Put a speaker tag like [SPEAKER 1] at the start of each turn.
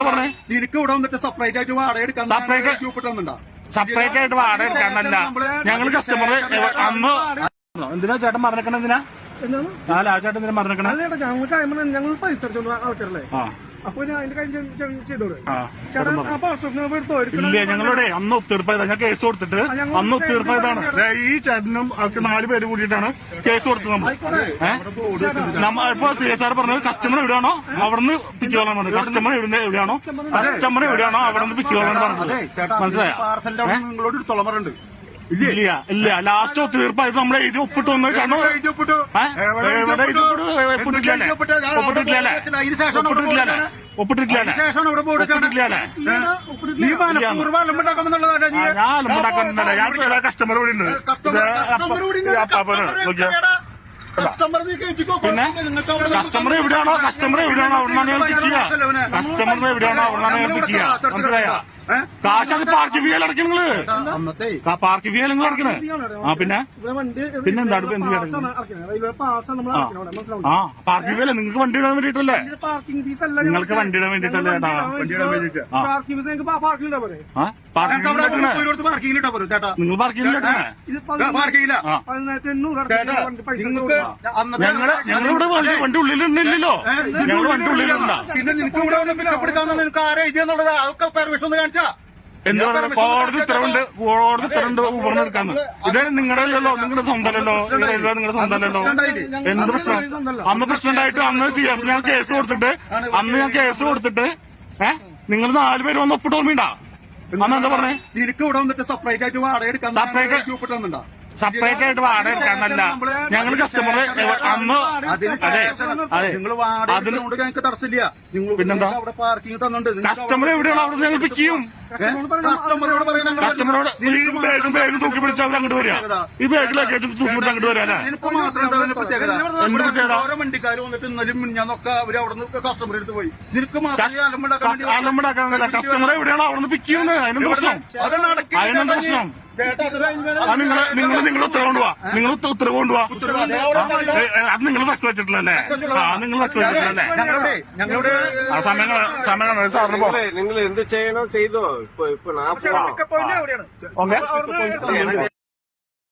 [SPEAKER 1] പറഞ്ഞേ?
[SPEAKER 2] നിനക്ക് ഇവിടെ വന്നിട്ട് സെപ്പറേറ്റ് ആയിട്ട് വാടക എടുക്കാൻ
[SPEAKER 1] സെപ്പറേറ്റ് ആയിട്ട് വാടക എടുക്കാനല്ല. ഞങ്ങൾ കസ്റ്റമർ അന്ന് എന്തിനാ ചേട്ടൻ പറഞ്ഞേക്കണ? എന്തിനാ ചേട്ടൻ എന്തിനാ പറഞ്ഞേക്കണേ?
[SPEAKER 3] ഞങ്ങൾ പൈസ ആൾക്കാരല്ലേ, അപ്പൊ അതിന്റെ കാര്യം ചെയ്തോളൂ.
[SPEAKER 1] ഇല്ലേ, ഞങ്ങളുടെ അന്ന് ഒത്തീർപ്പായതാ. ഞാൻ കേസ് കൊടുത്തിട്ട് അന്ന് ഒത്തീർപ്പായതാണ്. ഈ ചേട്ടനും 4 പേര് കൂടിയിട്ടാണ് കേസ് കൊടുത്തത്. നമ്മൾ ഇപ്പൊ CSR പറഞ്ഞത് കസ്റ്റമർ എവിടെയാണോ അവിടുന്ന് പിക്കോളാൻ പറഞ്ഞത്. കസ്റ്റമർ എവിടെയാണോ അവിടെ നിന്ന് പിക്കോളാണ് പറഞ്ഞത്. മനസ്സിലായോ?
[SPEAKER 2] നിങ്ങളോട് എടുത്തോളാറുണ്ട്.
[SPEAKER 1] ഇല്ല ലാസ്റ്റ് ഒത്തുതീർപ്പായത് നമ്മളെ എഴുതി ഒപ്പിട്ട് വന്നത്. ഞാൻ കസ്റ്റമർ കൂടി ഉണ്ട്. പിന്നെ കസ്റ്റമർ എവിടെയാണോ അവിടുന്നാണ് ഞാൻ പിക്ക് ചെയ്യുക. കസ്റ്റമറിന് എവിടെയാണോ അവിടുന്നാണ് ഞാൻ പിക്ക് ചെയ്യുക. മനസ്സിലായോ? കാശത് പാർക്കിംഗ് ഫീ അടയ്ക്കണം നിങ്ങള്. പാർക്കിംഗ് ഫീ നിങ്ങൾ അടക്കണേ. പിന്നെന്താണ് എന്ത് പാർക്കിംഗ് ഫീ അല്ലേ? നിങ്ങൾക്ക് വണ്ടി ഇടാൻ വേണ്ടിട്ടല്ലേ? നിങ്ങൾക്ക് വണ്ടി ഇടാൻ വേണ്ടിട്ടല്ലേ ചേട്ടാ? നിങ്ങൾ ഞങ്ങളിവിടെ വണ്ടി ഉള്ളിലുണ്ടല്ലോ. ഞങ്ങൾ വണ്ടി ഉള്ളിലുണ്ടാ.
[SPEAKER 2] പിന്നെ നിനക്ക് ഇവിടെ പിക്കപ്പ് എടുക്കാന്ന് നിനക്ക് ആരാ എഴുതിയെന്നുള്ളത് അതൊക്കെ പെർമിഷൻ ഒന്ന് കാണിച്ചാ.
[SPEAKER 1] എന്താണ് കോടതി ഉത്തരവുണ്ട് ഊബറിനെടുക്കാന്ന്. ഇത് നിങ്ങളുടെ നിങ്ങളുടെ സ്വന്തമല്ലോ. നിങ്ങളുടെ സ്വന്തമല്ലോ. എന്ത് പ്രശ്നം? അന്ന് പ്രശ്നമുണ്ടായിട്ട് അന്ന് CF ഞാൻ കേസ് കൊടുത്തിട്ട് നിങ്ങൾ 4 പേര് വന്ന് ഒപ്പിട്ട് ഓർമ്മയുണ്ടാ? അന്ന് എന്താ പറഞ്ഞേ?
[SPEAKER 2] നിനക്ക് ഇവിടെ വന്നിട്ട് സെപ്പറേറ്റ് ആയിട്ട് വാടക എടുക്കാൻ
[SPEAKER 1] സെപ്പറേറ്റ് ആയിട്ട് വാടക എടുക്കാനല്ല. ഞങ്ങൾ കസ്റ്റമർ അന്ന്
[SPEAKER 2] നിങ്ങൾ വാടക ഞങ്ങൾക്ക് തടസ്സമില്ല.
[SPEAKER 1] പിന്നെന്താ?
[SPEAKER 2] അവിടെ പാർക്കിംഗ് തന്നുണ്ട്.
[SPEAKER 1] കസ്റ്റമർ എവിടെയാണ് അവിടെ ഞങ്ങൾ പിക്ക് ചെയ്യും. കസ്റ്റമറോട് ബാഗ് തൂക്കി പിടിച്ച് അവർ അങ്ങോട്ട് വരിക. ഈ ബാഗിലൊക്കെ തൂക്കി പിടിച്ച് അങ്ങോട്ട് വരാ.
[SPEAKER 2] നിനക്ക് മാത്രം പ്രത്യേകത ഓരോ വണ്ടിക്കാർ വന്നിട്ട് ഇന്നലും ഞാനൊക്കെ അവര് അവിടെ നിന്ന് കസ്റ്റമർ എടുത്ത് പോയി. നിനക്ക് മാത്രം
[SPEAKER 1] അലമ്പടാക്കാനല്ല. കസ്റ്റമർ എവിടെയാണോ അവിടെ നിന്ന് പിക്ക് ചെയ്യുന്നത്. അതിനെന്ത് പ്രശ്നം? നിങ്ങൾ ഉത്തരവ് കൊണ്ടുപോവാ. അത് നിങ്ങൾ വെച്ച് വെച്ചിട്ടില്ലല്ലേ? നിങ്ങൾ വെച്ച് വെച്ചിട്ടില്ലല്ലേ? സമയം സാറിന് പോകാം.
[SPEAKER 4] നിങ്ങൾ എന്ത് ചെയ്യണോ ചെയ്തോ. ഇപ്പൊ 40